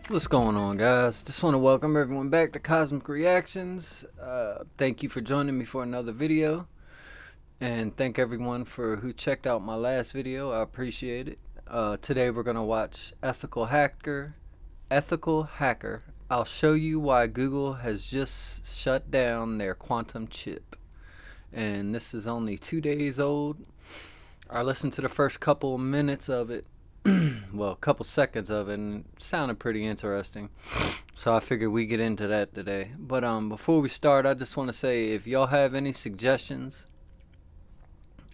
What's going on, guys? Just want to welcome everyone back to Cosmic Reactions. Thank you for joining me for another video, and thank everyone for who checked out my last video. I appreciate it. Today we're gonna watch Ethical Hacker. I'll show you why Google has just shut down their quantum chip, and this is only 2 days old. I listened to the first couple minutes of it. Well, a couple seconds of it, and it sounded pretty interesting, so I figured we get into that today. But before we start, I just want to say, if y'all have any suggestions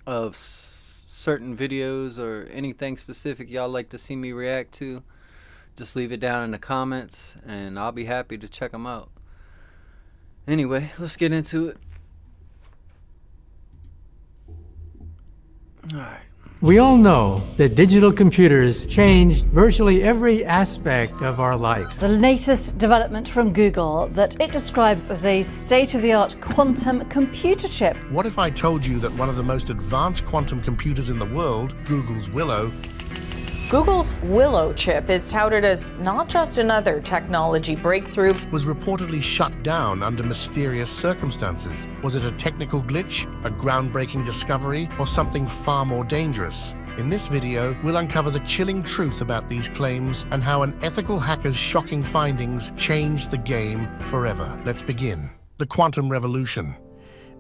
of certain videos or anything specific y'all like to see me react to, just leave it down in the comments and I'll be happy to check them out. Anyway, let's get into it. Alright. We all know that digital computers changed virtually every aspect of our life. The latest development from Google that it describes as a state-of-the-art quantum computer chip. What if I told you that one of the most advanced quantum computers in the world, Google's Willow, Google's Willow chip is touted as not just another technology breakthrough, was reportedly shut down under mysterious circumstances? Was it a technical glitch, a groundbreaking discovery, or something far more dangerous? In this video, we'll uncover the chilling truth about these claims and how an ethical hacker's shocking findings changed the game forever. Let's begin. The quantum revolution.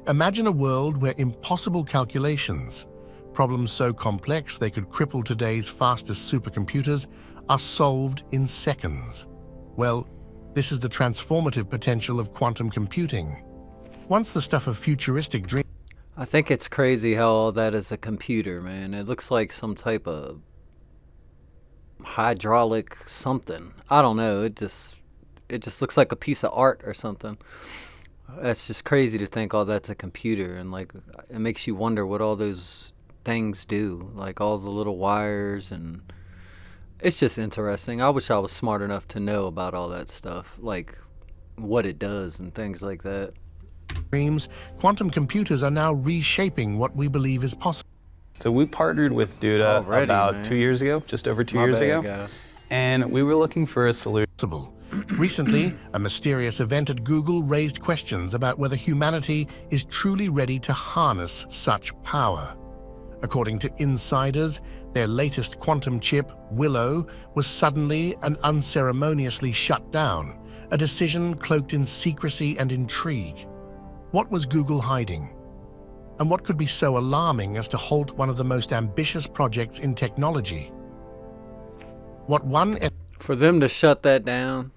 Imagine a world where impossible calculations, problems so complex they could cripple today's fastest supercomputers, are solved in seconds. Well, this is the transformative potential of quantum computing. Once the stuff of futuristic dreams. I think it's crazy how all that is a computer, man. It looks like some type of hydraulic something. I don't know. It just looks like a piece of art or something. That's just crazy to think all that's a computer, and like it makes you wonder what all those things do, like all the little wires, and it's just interesting. I wish I was smart enough to know about all that stuff, like what it does and things like that. Quantum computers are now reshaping what we believe is possible. So we partnered with Duda about 2 years ago, just over 2 years ago, Guys. and we were looking for a solution. Recently, a mysterious event at Google raised questions about whether humanity is truly ready to harness such power. According to insiders, their latest quantum chip, Willow, was suddenly and unceremoniously shut down, a decision cloaked in secrecy and intrigue. What was Google hiding? And what could be so alarming as to halt one of the most ambitious projects in technology? For them to shut that down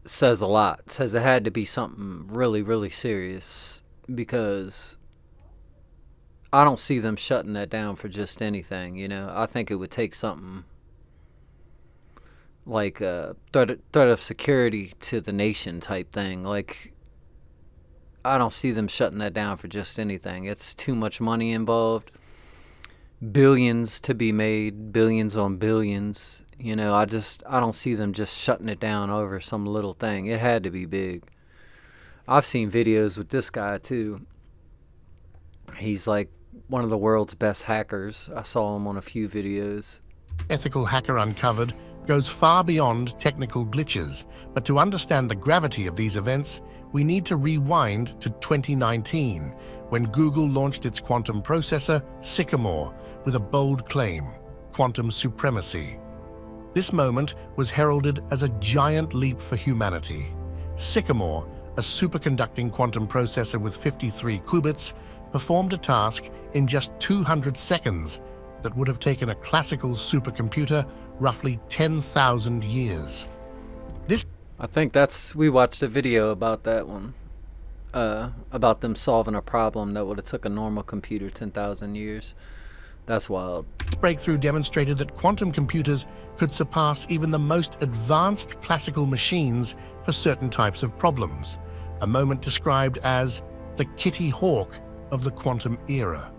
says a lot. It says it had to be something really, really serious, because I don't see them shutting that down for just anything, you know. I think it would take something like a threat of security to the nation type thing. Like, I don't see them shutting that down for just anything. It's too much money involved. Billions to be made, billions on billions. You know, I don't see them just shutting it down over some little thing. It had to be big. I've seen videos with this guy too. He's like one of the world's best hackers. I saw him on a few videos. Ethical hacker uncovered goes far beyond technical glitches, but to understand the gravity of these events, we need to rewind to 2019, when Google launched its quantum processor, Sycamore, with a bold claim: quantum supremacy. This moment was heralded as a giant leap for humanity. Sycamore, a superconducting quantum processor with 53 qubits, performed a task in just 200 seconds that would have taken a classical supercomputer roughly 10,000 years. I think we watched a video about that one, about them solving a problem that would have took a normal computer 10,000 years. That's wild. Breakthrough demonstrated that quantum computers could surpass even the most advanced classical machines for certain types of problems, a moment described as the Kitty Hawk of the quantum era.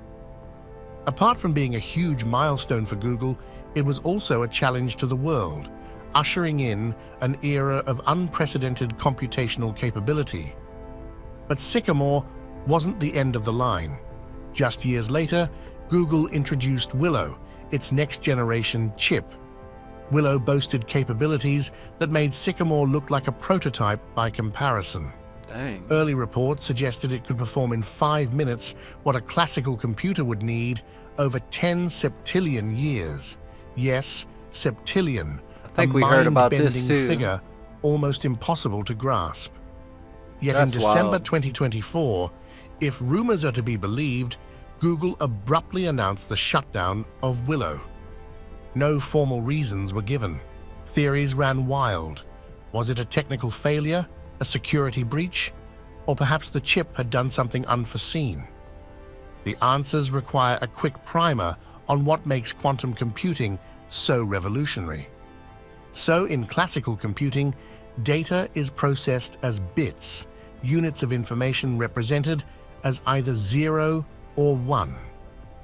Apart from being a huge milestone for Google, it was also a challenge to the world, ushering in an era of unprecedented computational capability. But Sycamore wasn't the end of the line. Just years later, Google introduced Willow, its next-generation chip. Willow boasted capabilities that made Sycamore look like a prototype by comparison. Dang. Early reports suggested it could perform in 5 minutes what a classical computer would need over 10 septillion years. Yes, septillion, I think we heard about this mind-bending too. figure almost impossible to grasp. Yet That's in December wild. 2024, if rumors are to be believed, Google abruptly announced the shutdown of Willow. No formal reasons were given. Theories ran wild. Was it a technical failure, a security breach, or perhaps the chip had done something unforeseen? The answers require a quick primer on what makes quantum computing so revolutionary. So in classical computing, data is processed as bits, units of information represented as either 0 or 1.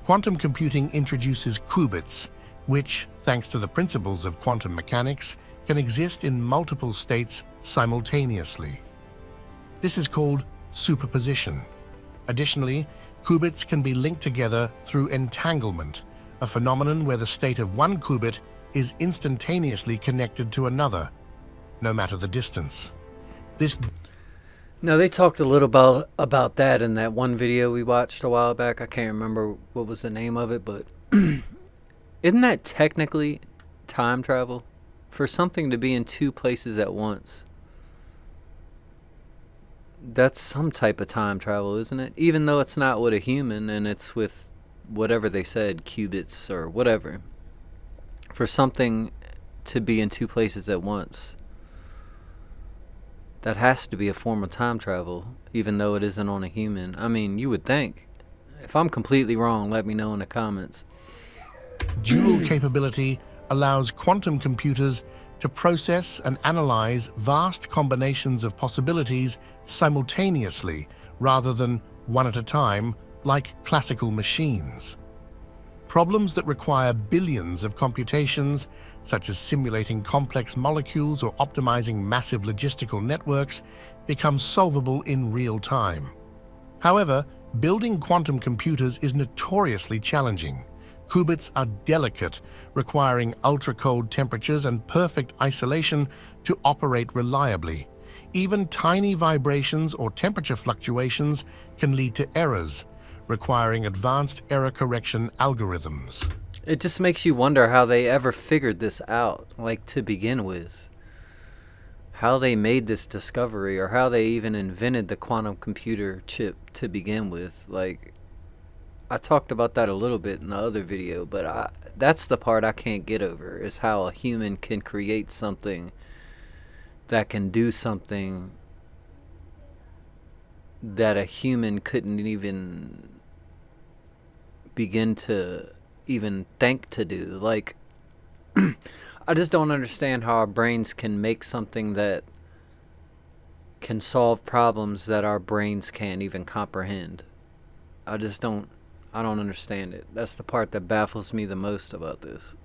Quantum computing introduces qubits, which, thanks to the principles of quantum mechanics, can exist in multiple states simultaneously. This is called superposition. Additionally, qubits can be linked together through entanglement, a phenomenon where the state of one qubit is instantaneously connected to another, no matter the distance. This No, they talked a little about that in that one video we watched a while back. I can't remember what was the name of it, but isn't that technically time travel? For something to be in two places at once. That's some type of time travel, isn't it? Even though it's not with a human and it's with whatever they said, qubits or whatever. For something to be in two places at once, that has to be a form of time travel, even though it isn't on a human. I mean, you would think. If I'm completely wrong, let me know in the comments. dual capability allows quantum computers to process and analyze vast combinations of possibilities simultaneously rather than one at a time like classical machines. Problems that require billions of computations, such as simulating complex molecules or optimizing massive logistical networks, become solvable in real time. However, building quantum computers is notoriously challenging. Qubits are delicate, requiring ultra-cold temperatures and perfect isolation to operate reliably. Even tiny vibrations or temperature fluctuations can lead to errors, requiring advanced error correction algorithms. It just makes you wonder how they ever figured this out, like to begin with. How they made this discovery, or how they even invented the quantum computer chip to begin with. Like, I talked about that a little bit in the other video, but that's the part I can't get over, is how a human can create something that can do something that a human couldn't even begin to even think to do. Like, I just don't understand how our brains can make something that can solve problems that our brains can't even comprehend. I don't understand it. That's the part that baffles me the most about this.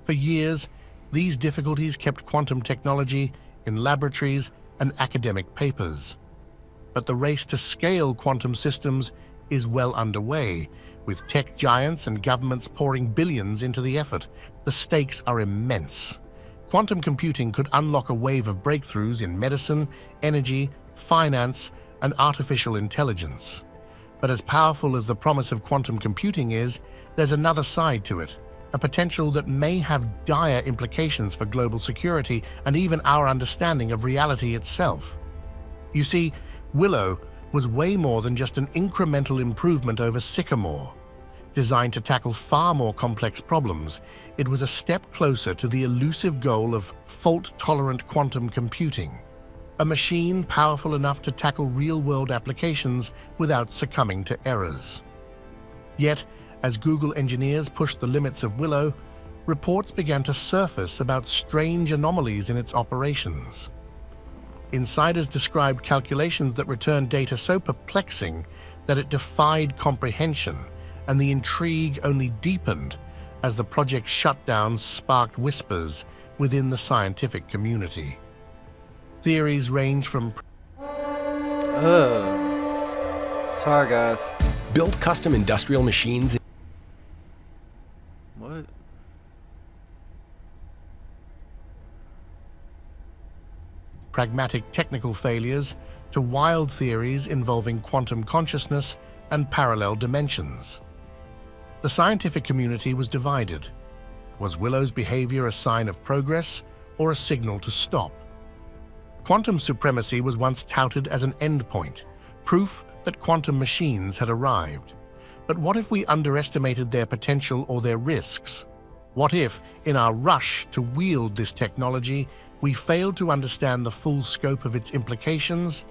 For years, these difficulties kept quantum technology in laboratories and academic papers. But the race to scale quantum systems is well underway, with tech giants and governments pouring billions into the effort. The stakes are immense. Quantum computing could unlock a wave of breakthroughs in medicine, energy, finance, and artificial intelligence. But as powerful as the promise of quantum computing is, there's another side to it, a potential that may have dire implications for global security and even our understanding of reality itself. You see, Willow was way more than just an incremental improvement over Sycamore. Designed to tackle far more complex problems, it was a step closer to the elusive goal of fault-tolerant quantum computing, a machine powerful enough to tackle real-world applications without succumbing to errors. Yet, as Google engineers pushed the limits of Willow, reports began to surface about strange anomalies in its operations. Insiders described calculations that returned data so perplexing that it defied comprehension, and the intrigue only deepened as the project's shutdown sparked whispers within the scientific community. Theories range from Sorry, guys. Build custom industrial machines. What? pragmatic technical failures to wild theories involving quantum consciousness and parallel dimensions. The scientific community was divided. Was Willow's behavior a sign of progress or a signal to stop? Quantum supremacy was once touted as an endpoint, proof that quantum machines had arrived. But what if we underestimated their potential or their risks? What if, in our rush to wield this technology, we failed to understand the full scope of its implications?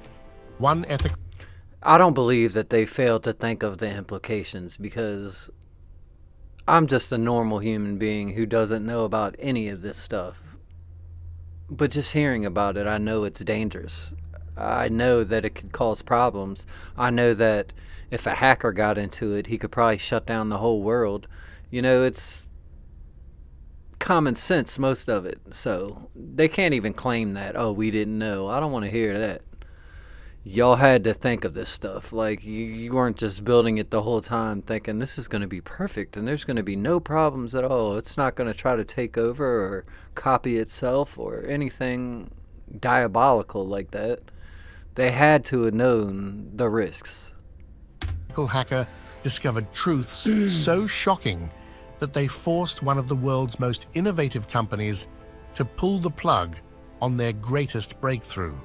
One ethical... I don't believe that they failed to think of the implications, because I'm just a normal human being who doesn't know about any of this stuff. But just hearing about it, I know it's dangerous. I know that it could cause problems. I know that if a hacker got into it, he could probably shut down the whole world. You know, it's common sense, most of it. So they can't even claim that, oh, we didn't know. I don't want to hear that. Y'all had to think of this stuff. Like, you weren't just building it the whole time thinking this is going to be perfect and there's going to be no problems at all. It's not going to try to take over or copy itself or anything diabolical like that. They had to have known the risks. Hacker discovered truths so shocking that they forced one of the world's most innovative companies to pull the plug on their greatest breakthrough.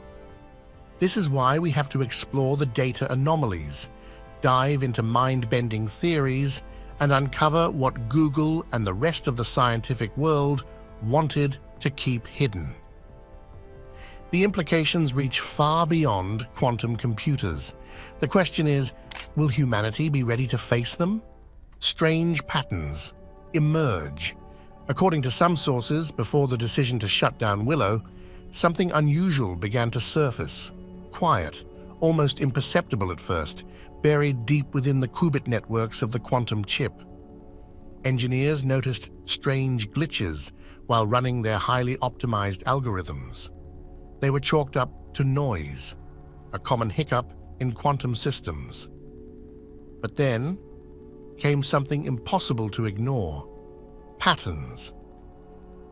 This is why we have to explore the data anomalies, dive into mind-bending theories, and uncover what Google and the rest of the scientific world wanted to keep hidden. The implications reach far beyond quantum computers. The question is, will humanity be ready to face them? Strange patterns emerge. According to some sources, before the decision to shut down Willow, something unusual began to surface. Quiet, almost imperceptible at first, buried deep within the qubit networks of the quantum chip. Engineers noticed strange glitches while running their highly optimized algorithms. They were chalked up to noise, a common hiccup in quantum systems. But then came something impossible to ignore: patterns.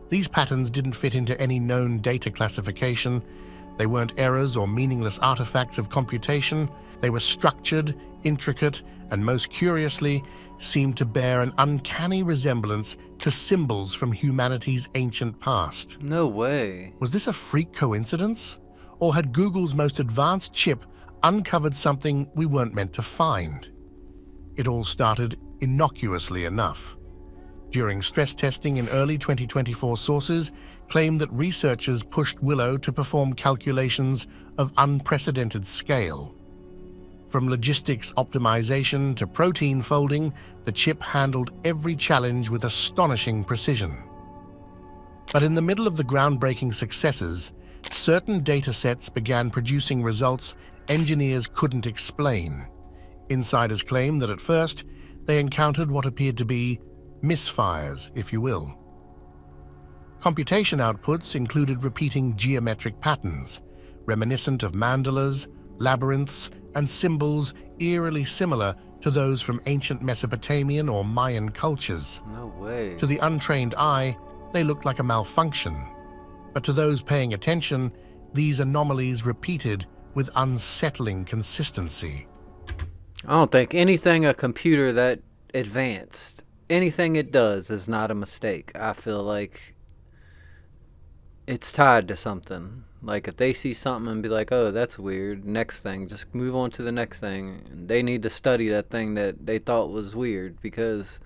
These patterns didn't fit into any known data classification. They weren't errors or meaningless artifacts of computation. They were structured, intricate, and most curiously, seemed to bear an uncanny resemblance to symbols from humanity's ancient past. No way. Was this a freak coincidence? Or had Google's most advanced chip uncovered something we weren't meant to find? It all started innocuously enough. During stress testing in early 2024, sources claimed that researchers pushed Willow to perform calculations of unprecedented scale. From logistics optimization to protein folding, the chip handled every challenge with astonishing precision. But in the middle of the groundbreaking successes, certain datasets began producing results engineers couldn't explain. Insiders claim that at first, they encountered what appeared to be misfires, if you will. Computation outputs included repeating geometric patterns, reminiscent of mandalas, labyrinths, and symbols eerily similar to those from ancient Mesopotamian or Mayan cultures. No way. To the untrained eye, they looked like a malfunction. But to those paying attention, these anomalies repeated with unsettling consistency. I don't think anything a computer that advanced, anything it does is not a mistake. I feel like it's tied to something. Like if they see something and be like, oh, that's weird, next thing, just move on to the next thing. And they need to study that thing that they thought was weird, because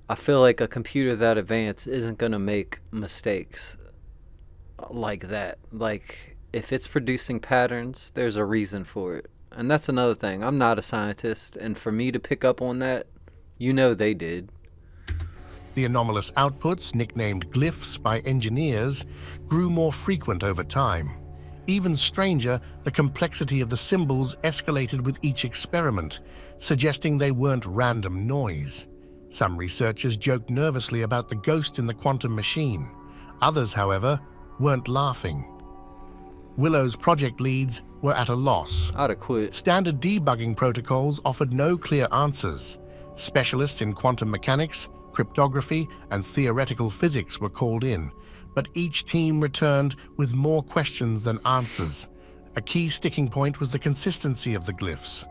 I feel like a computer that advanced isn't going to make mistakes like that. Like if it's producing patterns, there's a reason for it. And that's another thing. I'm not a scientist, and for me to pick up on that, you know they did. The anomalous outputs, nicknamed glyphs by engineers, grew more frequent over time. Even stranger, the complexity of the symbols escalated with each experiment, suggesting they weren't random noise. Some researchers joked nervously about the ghost in the quantum machine. Others, however, weren't laughing. Willow's project leads were at a loss. I'd have quit. Standard debugging protocols offered no clear answers. Specialists in quantum mechanics, cryptography, and theoretical physics were called in, But each team returned with more questions than answers. A key sticking point was the consistency of the glyphs.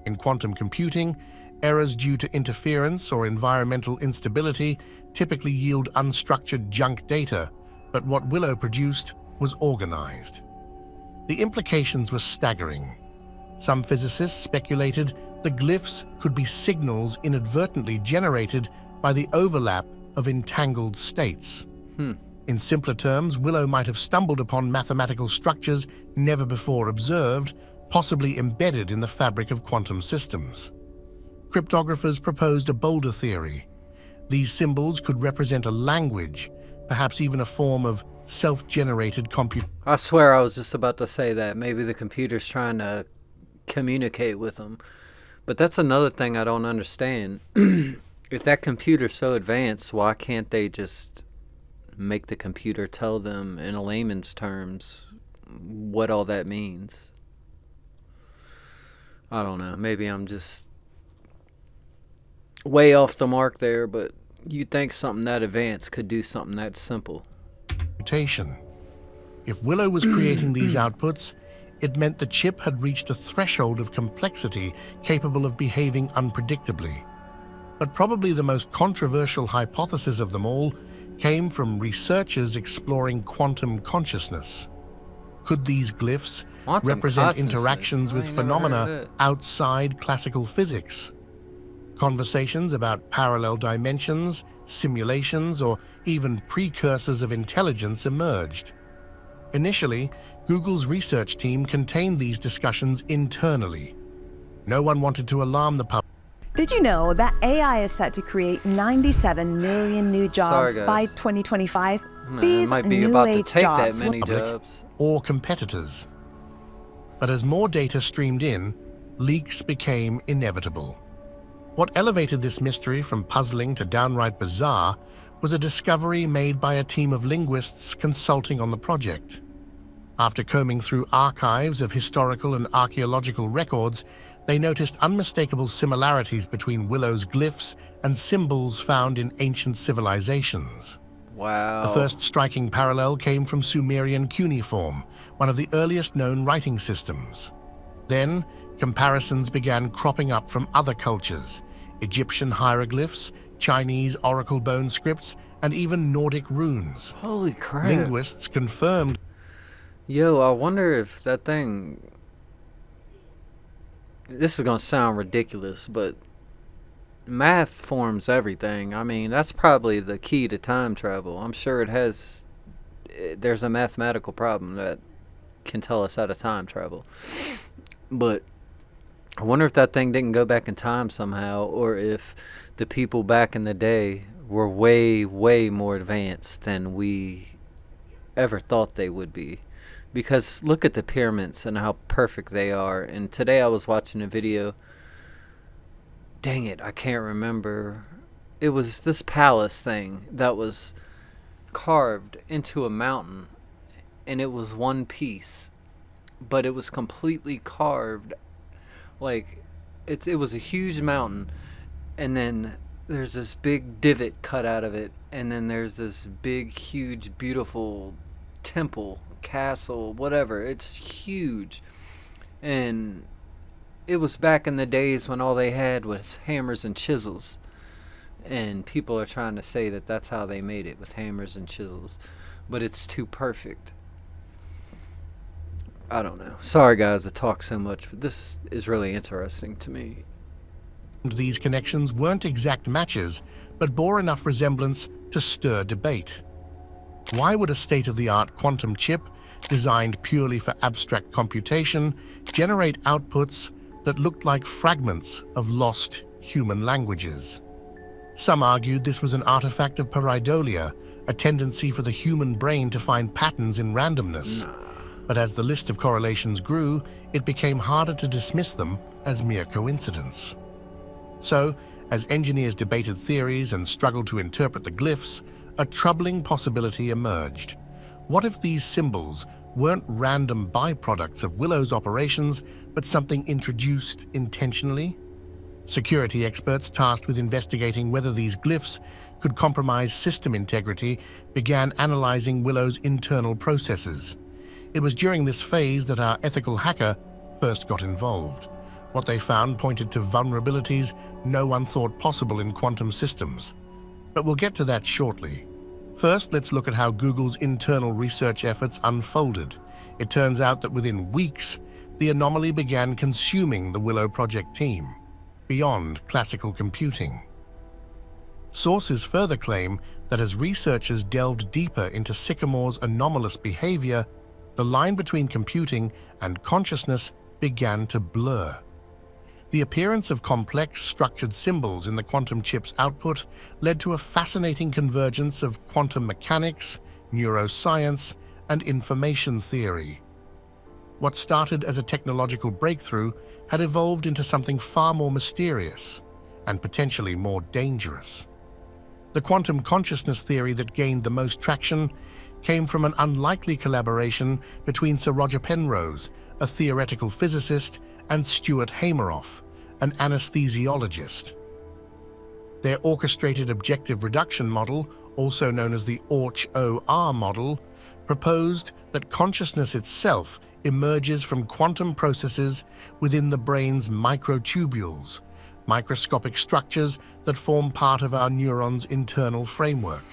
In quantum computing, errors due to interference or environmental instability typically yield unstructured junk data, but what Willow produced was organized. The implications were staggering. Some physicists speculated the glyphs could be signals inadvertently generated by the overlap of entangled states. In simpler terms, Willow might have stumbled upon mathematical structures never before observed, possibly embedded in the fabric of quantum systems. Cryptographers proposed a bolder theory. These symbols could represent a language, perhaps even a form of self-generated computation. I swear I was just about to say that. Maybe the computer's trying to communicate with them. But that's another thing I don't understand. If that computer's so advanced, why can't they just make the computer tell them in a layman's terms what all that means? I don't know. Maybe I'm just way off the mark there, but you'd think something that advanced could do something that simple. If Willow was creating these outputs, it meant the chip had reached a threshold of complexity capable of behaving unpredictably. But probably the most controversial hypothesis of them all came from researchers exploring quantum consciousness. Could these glyphs represent interactions with phenomena outside classical physics? Conversations about parallel dimensions, simulations, or even precursors of intelligence emerged. Initially, Google's research team contained these discussions internally. No one wanted to alarm the public. Did you know that AI is set to create 97 million new jobs by 2025? These might be new about to age take jobs that many public jobs. Or competitors. But as more data streamed in, leaks became inevitable. What elevated this mystery from puzzling to downright bizarre was a discovery made by a team of linguists consulting on the project. After combing through archives of historical and archaeological records, they noticed unmistakable similarities between Willow's glyphs and symbols found in ancient civilizations. Wow. The first striking parallel came from Sumerian cuneiform, one of the earliest known writing systems. Then, comparisons began cropping up from other cultures: Egyptian hieroglyphs, Chinese oracle bone scripts, and even Nordic runes. Holy crap. Linguists confirmed. Yo, I wonder if that thing... This is going to sound ridiculous, but math forms everything. I mean, that's probably the key to time travel. I'm sure there's a mathematical problem that can tell us how to time travel. But I wonder if that thing didn't go back in time somehow, or if the people back in the day were way, way more advanced than we ever thought they would be. Because look at the pyramids and how perfect they are. And today I was watching a video. Dang it, I can't remember. It was this palace thing that was carved into a mountain. And it was one piece. But it was completely carved. Like, it was a huge mountain. And then there's this big divot cut out of it. And then there's this big, huge, beautiful temple, castle, whatever. It's huge. And it was back in the days when all they had was hammers and chisels. And people are trying to say that that's how they made it, with hammers and chisels. But it's too perfect. I don't know. Sorry guys to talk so much, but this is really interesting to me. These connections weren't exact matches, but bore enough resemblance to stir debate. Why would a state-of-the-art quantum chip, designed purely for abstract computation, generate outputs that looked like fragments of lost human languages? Some argued this was an artifact of pareidolia, a tendency for the human brain to find patterns in randomness. But as the list of correlations grew, it became harder to dismiss them as mere coincidence. So, as engineers debated theories and struggled to interpret the glyphs, a troubling possibility emerged. What if these symbols weren't random byproducts of Willow's operations, but something introduced intentionally? Security experts tasked with investigating whether these glyphs could compromise system integrity began analyzing Willow's internal processes. It was during this phase that our ethical hacker first got involved. What they found pointed to vulnerabilities no one thought possible in quantum systems. But we'll get to that shortly. First, let's look at how Google's internal research efforts unfolded. It turns out that within weeks, the anomaly began consuming the Willow project team, beyond classical computing. Sources further claim that as researchers delved deeper into Sycamore's anomalous behavior, the line between computing and consciousness began to blur. The appearance of complex, structured symbols in the quantum chip's output led to a fascinating convergence of quantum mechanics, neuroscience, and information theory. What started as a technological breakthrough had evolved into something far more mysterious and potentially more dangerous. The quantum consciousness theory that gained the most traction came from an unlikely collaboration between Sir Roger Penrose, a theoretical physicist, and Stuart Hameroff, an anesthesiologist. Their orchestrated objective reduction model, also known as the OR model, proposed that consciousness itself emerges from quantum processes within the brain's microtubules, microscopic structures that form part of our neurons' internal framework.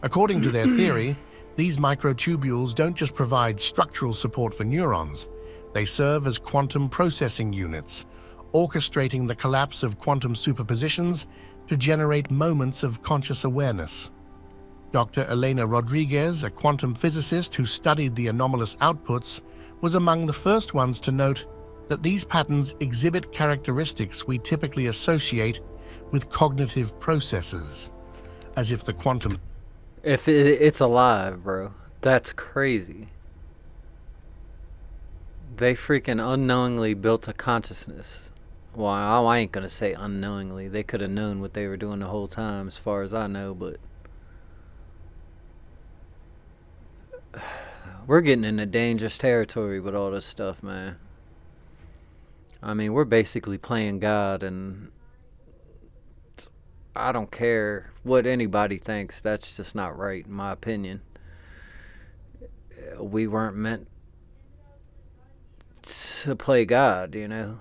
According to their theory, these microtubules don't just provide structural support for neurons, they serve as quantum processing units, orchestrating the collapse of quantum superpositions to generate moments of conscious awareness. Dr. Elena Rodriguez, a quantum physicist who studied the anomalous outputs, was among the first ones to note that these patterns exhibit characteristics we typically associate with cognitive processes, as if the quantum... If it's alive, bro, that's crazy. They freaking unknowingly built a consciousness. Well, I ain't gonna say unknowingly. They could have known what they were doing the whole time, as far as I know, but... We're getting into dangerous territory with all this stuff, man. I mean, we're basically playing God, and I don't care what anybody thinks. That's just not right, in my opinion. We weren't meant to play God, you know.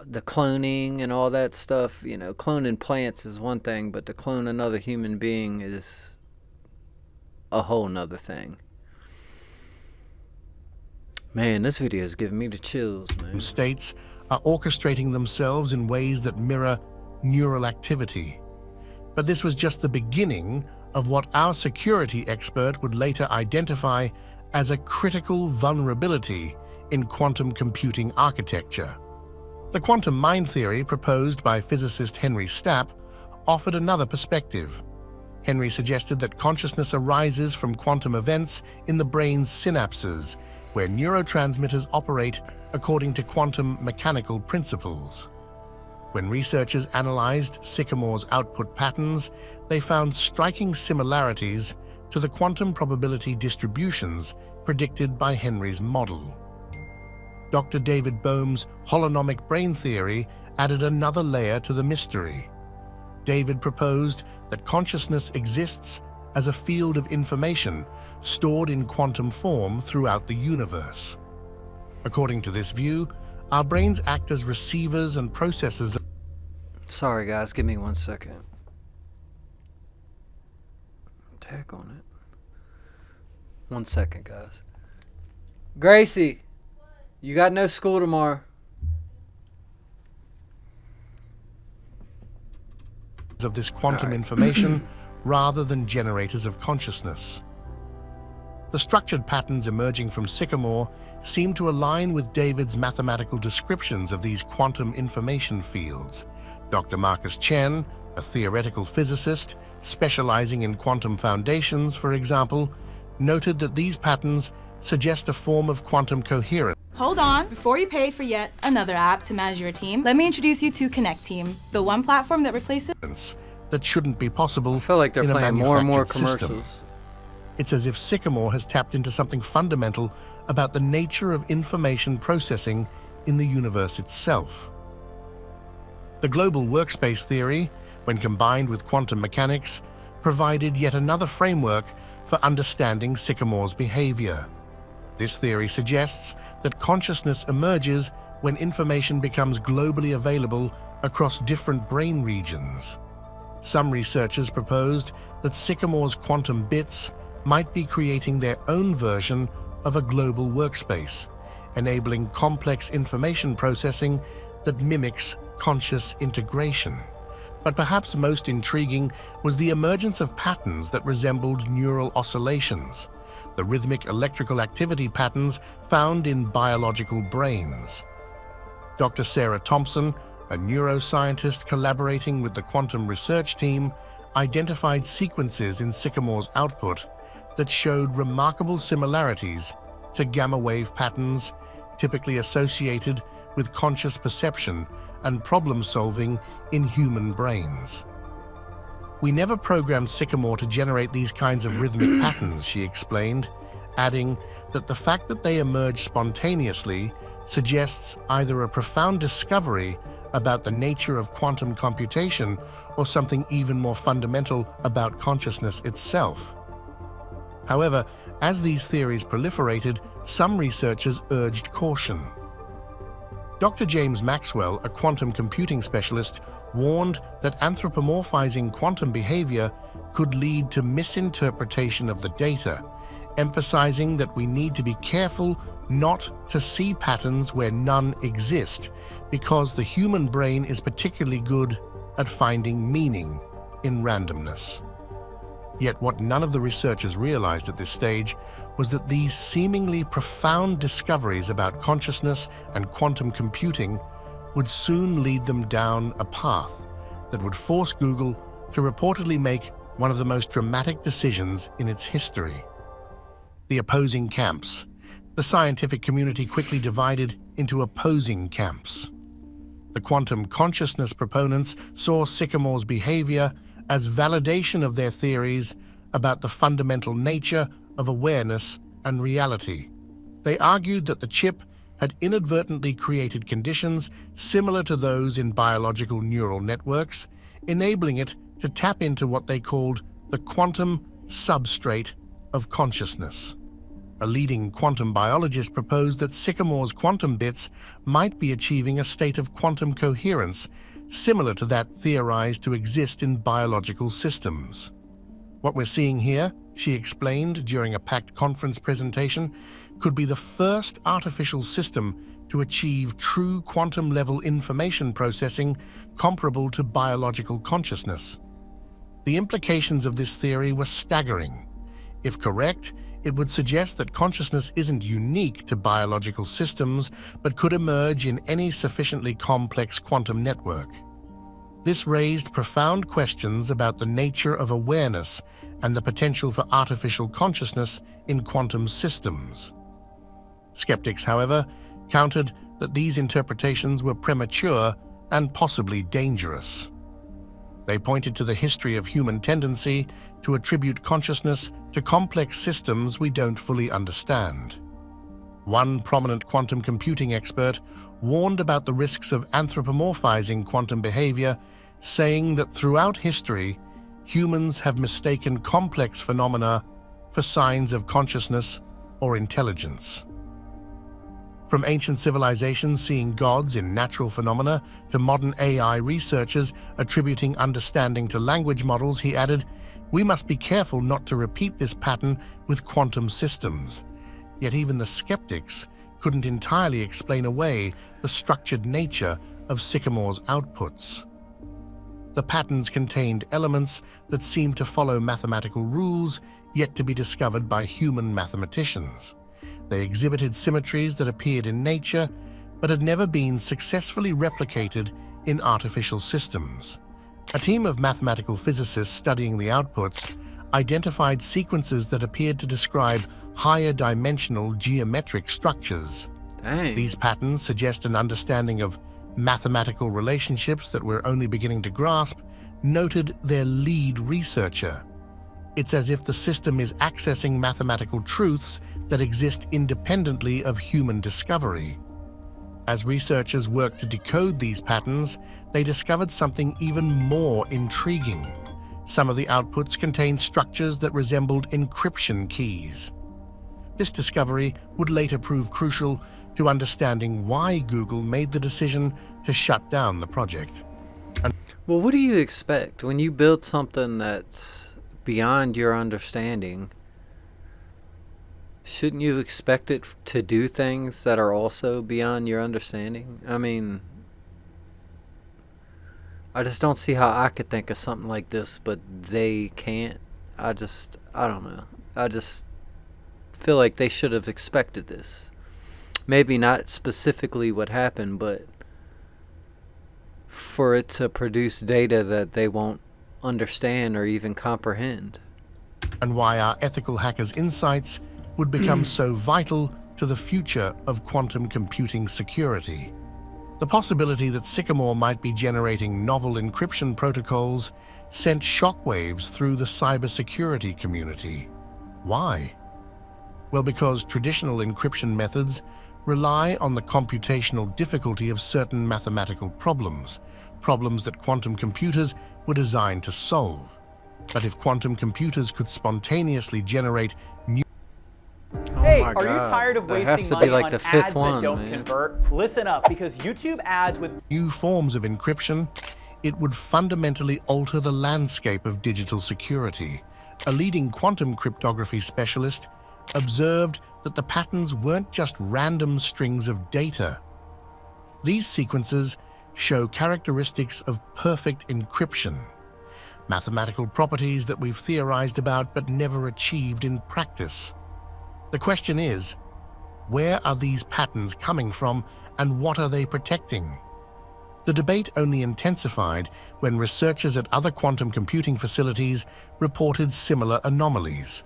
The cloning and all that stuff, you know, cloning plants is one thing, but to clone another human being is a whole nother thing. Man, this video is giving me the chills, man. States are orchestrating themselves in ways that mirror neural activity. But this was just the beginning of what our security expert would later identify as a critical vulnerability in quantum computing architecture. The quantum mind theory proposed by physicist Henry Stapp offered another perspective. Henry suggested that consciousness arises from quantum events in the brain's synapses, where neurotransmitters operate according to quantum mechanical principles. When researchers analyzed Sycamore's output patterns, they found striking similarities to the quantum probability distributions predicted by Henry's model. Dr. David Bohm's holonomic brain theory added another layer to the mystery. David proposed that consciousness exists as a field of information stored in quantum form throughout the universe. According to this view, our brains act as receivers and processors. Sorry guys, give me 1 second. Tag on it. 1 second, guys. Gracie, you got no school tomorrow. Of this quantum information rather than generators of consciousness. The structured patterns emerging from Sycamore seem to align with David's mathematical descriptions of these quantum information fields. Dr. Marcus Chen, a theoretical physicist specializing in quantum foundations, for example, noted that these patterns suggest a form of quantum coherence. Hold on, before you pay for yet another app to manage your team, let me introduce you to Connect Team, the one platform that replaces that shouldn't be possible. I feel like they're in a playing more and more manufactured commercials. system. It's as if Sycamore has tapped into something fundamental about the nature of information processing in the universe itself. The global workspace theory, when combined with quantum mechanics, provided yet another framework for understanding Sycamore's behavior. This theory suggests that consciousness emerges when information becomes globally available across different brain regions. Some researchers proposed that Sycamore's quantum bits might be creating their own version of a global workspace, enabling complex information processing that mimics conscious integration. But perhaps most intriguing was the emergence of patterns that resembled neural oscillations, the rhythmic electrical activity patterns found in biological brains. Dr. Sarah Thompson, a neuroscientist collaborating with the quantum research team, identified sequences in Sycamore's output that showed remarkable similarities to gamma wave patterns typically associated with conscious perception and problem-solving in human brains. "We never programmed Sycamore to generate these kinds of rhythmic patterns," she explained, adding that the fact that they emerge spontaneously suggests either a profound discovery about the nature of quantum computation or something even more fundamental about consciousness itself. However, as these theories proliferated, some researchers urged caution. Dr. James Maxwell, a quantum computing specialist, warned that anthropomorphizing quantum behavior could lead to misinterpretation of the data, emphasizing that we need to be careful not to see patterns where none exist, because the human brain is particularly good at finding meaning in randomness. Yet what none of the researchers realized at this stage was that these seemingly profound discoveries about consciousness and quantum computing would soon lead them down a path that would force Google to reportedly make one of the most dramatic decisions in its history. The opposing camps. The scientific community quickly divided into opposing camps. The quantum consciousness proponents saw Sycamore's behavior as validation of their theories about the fundamental nature of awareness and reality. They argued that the chip had inadvertently created conditions similar to those in biological neural networks, enabling it to tap into what they called the quantum substrate of consciousness. A leading quantum biologist proposed that Sycamore's quantum bits might be achieving a state of quantum coherence similar to that theorized to exist in biological systems. "What we're seeing here," she explained during a packed conference presentation, "could be the first artificial system to achieve true quantum-level information processing comparable to biological consciousness." The implications of this theory were staggering. If correct, it would suggest that consciousness isn't unique to biological systems, but could emerge in any sufficiently complex quantum network. This raised profound questions about the nature of awareness and the potential for artificial consciousness in quantum systems. Skeptics, however, countered that these interpretations were premature and possibly dangerous. They pointed to the history of human tendency to attribute consciousness to complex systems we don't fully understand. One prominent quantum computing expert warned about the risks of anthropomorphizing quantum behavior, saying that throughout history, humans have mistaken complex phenomena for signs of consciousness or intelligence. From ancient civilizations seeing gods in natural phenomena to modern AI researchers attributing understanding to language models, he added, "We must be careful not to repeat this pattern with quantum systems." Yet even the skeptics couldn't entirely explain away the structured nature of Sycamore's outputs. The patterns contained elements that seemed to follow mathematical rules yet to be discovered by human mathematicians. They exhibited symmetries that appeared in nature, but had never been successfully replicated in artificial systems. A team of mathematical physicists studying the outputs identified sequences that appeared to describe higher dimensional geometric structures. Dang. These patterns suggest an understanding of mathematical relationships that we're only beginning to grasp, noted their lead researcher. It's as if the system is accessing mathematical truths that exist independently of human discovery. As researchers worked to decode these patterns, they discovered something even more intriguing. Some of the outputs contained structures that resembled encryption keys. This discovery would later prove crucial to understanding why Google made the decision to shut down the project. Well, what do you expect when you build something that's beyond your understanding? Shouldn't you expect it to do things that are also beyond your understanding? I mean, I just don't see how I could think of something like this, but they can't. I don't know. I just feel like they should have expected this. Maybe not specifically what happened, but for it to produce data that they won't understand or even comprehend. And why our ethical hackers' insights would become so vital to the future of quantum computing security. The possibility that Sycamore might be generating novel encryption protocols sent shockwaves through the cybersecurity community. Why? Well, because traditional encryption methods rely on the computational difficulty of certain mathematical problems that quantum computers were designed to solve. But if quantum computers could spontaneously generate new... Hey, are you tired of wasting money like on the ads fifth that don't man. convert? Listen up, because YouTube ads with new forms of encryption, it would fundamentally alter the landscape of digital security. A leading quantum cryptography specialist observed that the patterns weren't just random strings of data. These sequences show characteristics of perfect encryption, mathematical properties that we've theorized about but never achieved in practice. The question is, where are these patterns coming from and what are they protecting? The debate only intensified when researchers at other quantum computing facilities reported similar anomalies.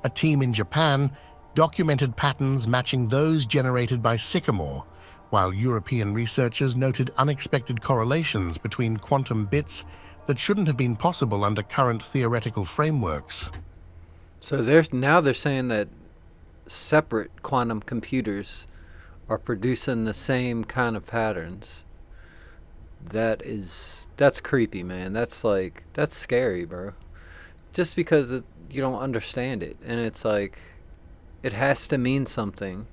A team in Japan documented patterns matching those generated by Sycamore, while European researchers noted unexpected correlations between quantum bits that shouldn't have been possible under current theoretical frameworks. So they're saying that separate quantum computers are producing the same kind of patterns. That's creepy, man. That's scary, bro. Just because you don't understand it, and it's like it has to mean something.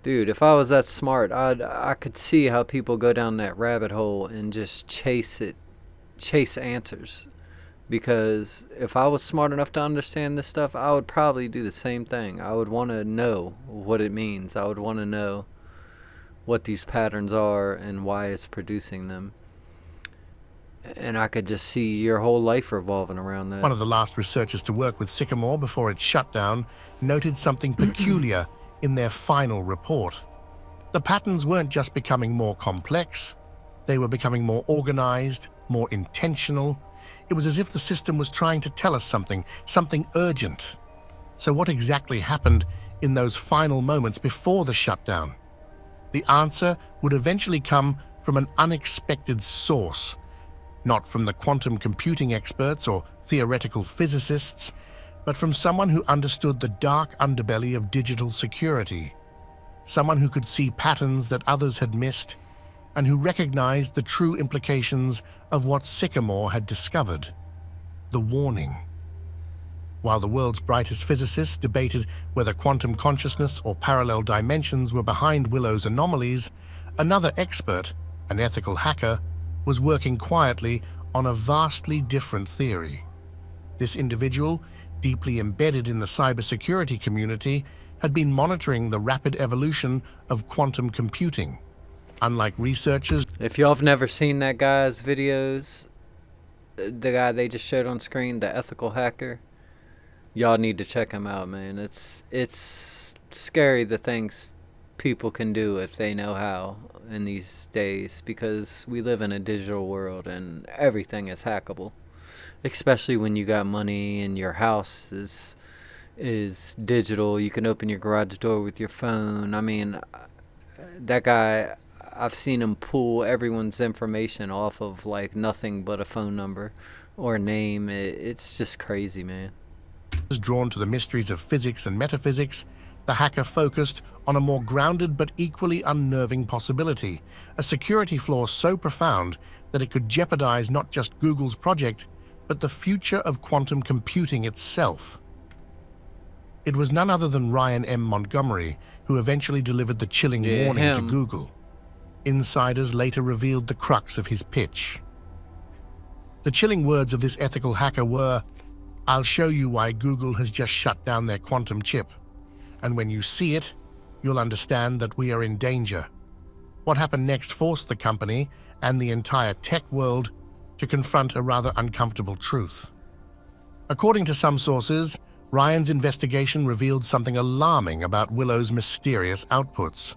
Dude, if I was that smart, I could see how people go down that rabbit hole and just chase answers. Because if I was smart enough to understand this stuff, I would probably do the same thing. I would want to know what it means. I would want to know what these patterns are and why it's producing them. And I could just see your whole life revolving around that. One of the last researchers to work with Sycamore before its shutdown noted something peculiar in their final report. The patterns weren't just becoming more complex, they were becoming more organized, more intentional. It was as if the system was trying to tell us something urgent. So what exactly happened in those final moments before the shutdown? The answer would eventually come from an unexpected source, not from the quantum computing experts or theoretical physicists, but from someone who understood the dark underbelly of digital security, someone who could see patterns that others had missed, and who recognized the true implications of what Sycamore had discovered: the warning. While the world's brightest physicists debated whether quantum consciousness or parallel dimensions were behind Willow's anomalies, another expert, an ethical hacker, was working quietly on a vastly different theory. This individual, deeply embedded in the cybersecurity community, had been monitoring the rapid evolution of quantum computing. Unlike researchers... If y'all have never seen that guy's videos, the guy they just showed on screen, the ethical hacker, y'all need to check him out, man. It's scary the things people can do if they know how in these days, because we live in a digital world and everything is hackable, especially when you got money and your house is digital. You can open your garage door with your phone. I mean, that guy, I've seen him pull everyone's information off of like nothing but a phone number or a name. It's just crazy, man. Drawn to the mysteries of physics and metaphysics, the hacker focused on a more grounded but equally unnerving possibility, a security flaw so profound that it could jeopardize not just Google's project, but the future of quantum computing itself. It was none other than Ryan M. Montgomery who eventually delivered the chilling warning to Google. Insiders later revealed the crux of his pitch. The chilling words of this ethical hacker were, "I'll show you why Google has just shut down their quantum chip. And when you see it, you'll understand that we are in danger." What happened next forced the company and the entire tech world to confront a rather uncomfortable truth. According to some sources, Ryan's investigation revealed something alarming about Willow's mysterious outputs.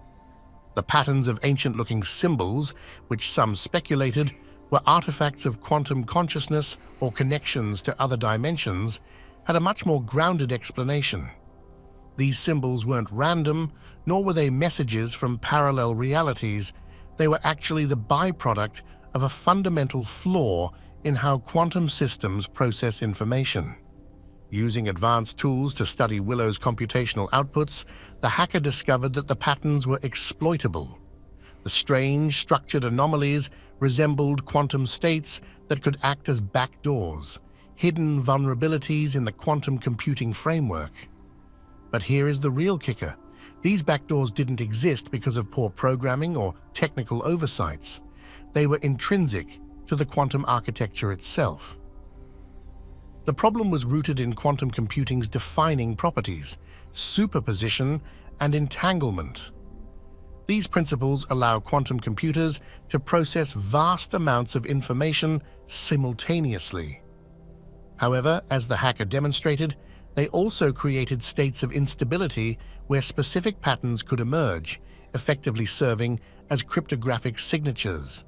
The patterns of ancient-looking symbols, which some speculated were artifacts of quantum consciousness or connections to other dimensions, had a much more grounded explanation. These symbols weren't random, nor were they messages from parallel realities. They were actually the byproduct of a fundamental flaw in how quantum systems process information. Using advanced tools to study Willow's computational outputs, the hacker discovered that the patterns were exploitable. The strange, structured anomalies resembled quantum states that could act as backdoors, hidden vulnerabilities in the quantum computing framework. But here is the real kicker. These backdoors didn't exist because of poor programming or technical oversights. They were intrinsic to the quantum architecture itself. The problem was rooted in quantum computing's defining properties, superposition and entanglement. These principles allow quantum computers to process vast amounts of information simultaneously. However, as the hacker demonstrated, they also created states of instability where specific patterns could emerge, effectively serving as cryptographic signatures.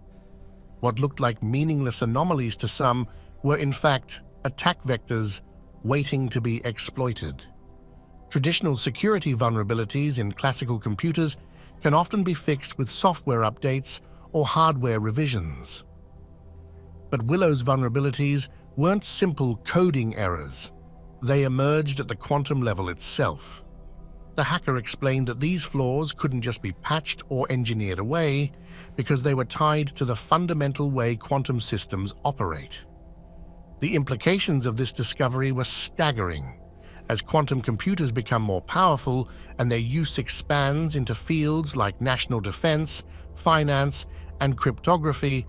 What looked like meaningless anomalies to some were in fact attack vectors waiting to be exploited. Traditional security vulnerabilities in classical computers can often be fixed with software updates or hardware revisions. But Willow's vulnerabilities weren't simple coding errors. They emerged at the quantum level itself. The hacker explained that these flaws couldn't just be patched or engineered away because they were tied to the fundamental way quantum systems operate. The implications of this discovery were staggering. As quantum computers become more powerful and their use expands into fields like national defense, finance, and cryptography,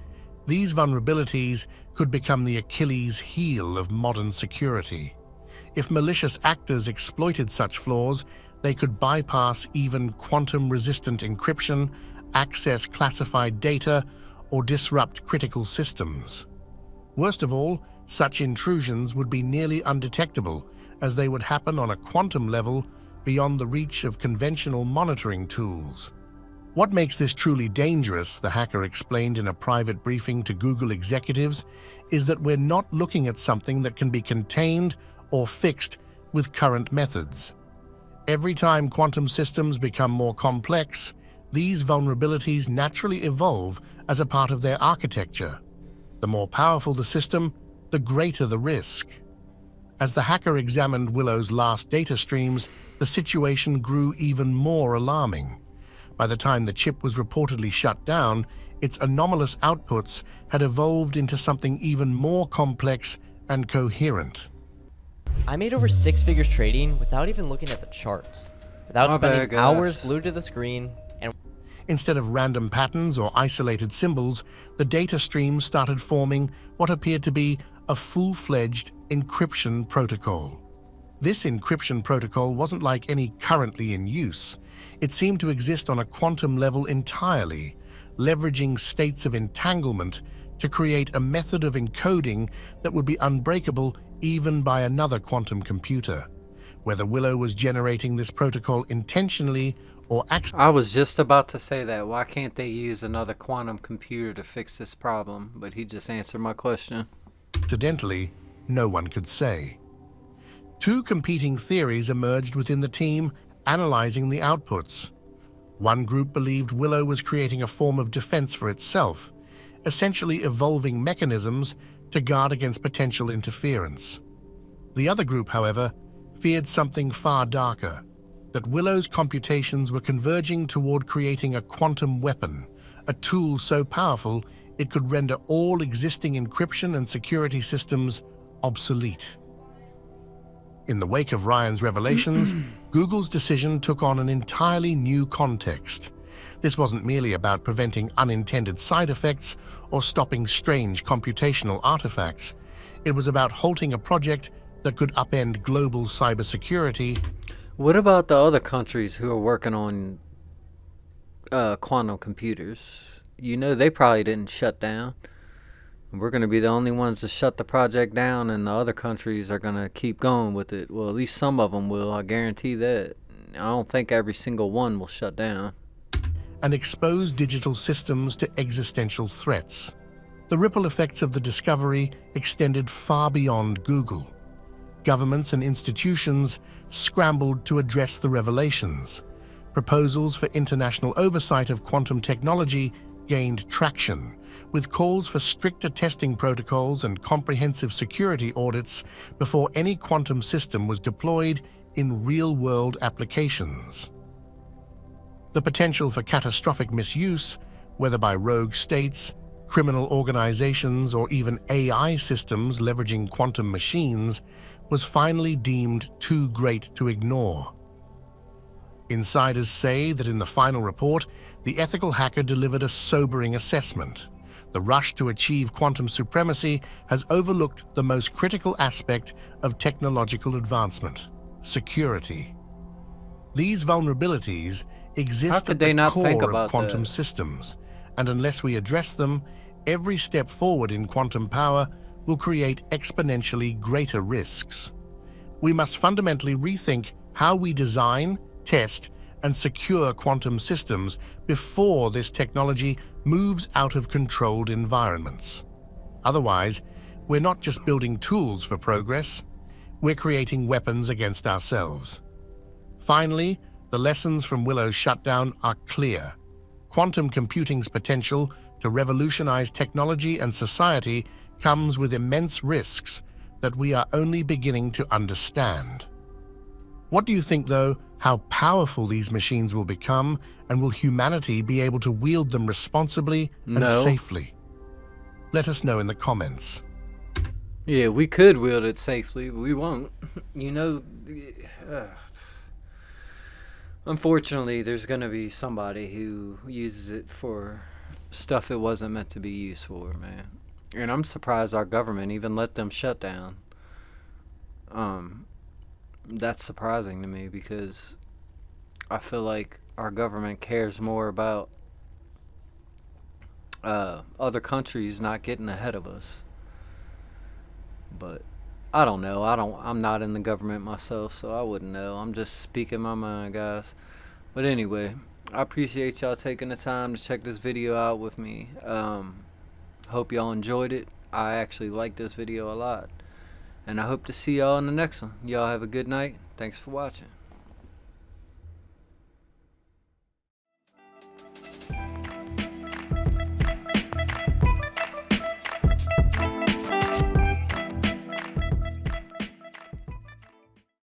these vulnerabilities could become the Achilles heel of modern security. If malicious actors exploited such flaws, they could bypass even quantum-resistant encryption, access classified data, or disrupt critical systems. Worst of all, such intrusions would be nearly undetectable, as they would happen on a quantum level beyond the reach of conventional monitoring tools. What makes this truly dangerous, the hacker explained in a private briefing to Google executives, is that we're not looking at something that can be contained or fixed with current methods. Every time quantum systems become more complex, these vulnerabilities naturally evolve as a part of their architecture. The more powerful the system, the greater the risk. As the hacker examined Willow's last data streams, the situation grew even more alarming. By the time the chip was reportedly shut down, its anomalous outputs had evolved into something even more complex and coherent. I made over 6 figures trading without even looking at the charts, without spending hours glued to the screen. And instead of random patterns or isolated symbols, the data streams started forming what appeared to be a full-fledged encryption protocol. This encryption protocol wasn't like any currently in use. It seemed to exist on a quantum level entirely, leveraging states of entanglement to create a method of encoding that would be unbreakable even by another quantum computer. Whether Willow was generating this protocol intentionally or I was just about to say that. Why can't they use another quantum computer to fix this problem? But he just answered my question. Accidentally, no one could say. Two competing theories emerged within the team analyzing the outputs. One group believed Willow was creating a form of defense for itself, essentially evolving mechanisms to guard against potential interference. The other group, however, feared something far darker. that Willow's computations were converging toward creating a quantum weapon, a tool so powerful it could render all existing encryption and security systems obsolete. In the wake of Ryan's revelations, Google's decision took on an entirely new context. This wasn't merely about preventing unintended side effects or stopping strange computational artifacts. It was about halting a project that could upend global cybersecurity. What about the other countries who are working on quantum computers? You know, they probably didn't shut down. We're going to be the only ones to shut the project down, and the other countries are going to keep going with it. Well, at least some of them will, I guarantee that. I don't think every single one will shut down. And expose digital systems to existential threats. The ripple effects of the discovery extended far beyond Google. Governments and institutions scrambled to address the revelations. Proposals for international oversight of quantum technology gained traction, with calls for stricter testing protocols and comprehensive security audits before any quantum system was deployed in real-world applications. The potential for catastrophic misuse, whether by rogue states, criminal organizations, or even AI systems leveraging quantum machines, was finally deemed too great to ignore. Insiders say that in the final report, the ethical hacker delivered a sobering assessment. The rush to achieve quantum supremacy has overlooked the most critical aspect of technological advancement: security. These vulnerabilities exist at the core of quantum systems, and unless we address them, every step forward in quantum power will create exponentially greater risks. We must fundamentally rethink how we design, test, and secure quantum systems before this technology moves out of controlled environments. Otherwise, we're not just building tools for progress, we're creating weapons against ourselves. Finally, the lessons from Willow's shutdown are clear. Quantum computing's potential to revolutionize technology and society comes with immense risks that we are only beginning to understand. What do you think, though, how powerful these machines will become, and will humanity be able to wield them responsibly and safely? Let us know in the comments. Yeah, we could wield it safely, but we won't. You know, unfortunately, there's going to be somebody who uses it for stuff it wasn't meant to be used for, man. And I'm surprised our government even let them shut down. That's surprising to me, because I feel like our government cares more about other countries not getting ahead of us. But I don't know. I'm not in the government myself, so I wouldn't know. I'm just speaking my mind, guys. But anyway, I appreciate y'all taking the time to check this video out with me. Hope y'all enjoyed it. I actually like this video a lot. And I hope to see y'all in the next one. Y'all have a good night. Thanks for watching.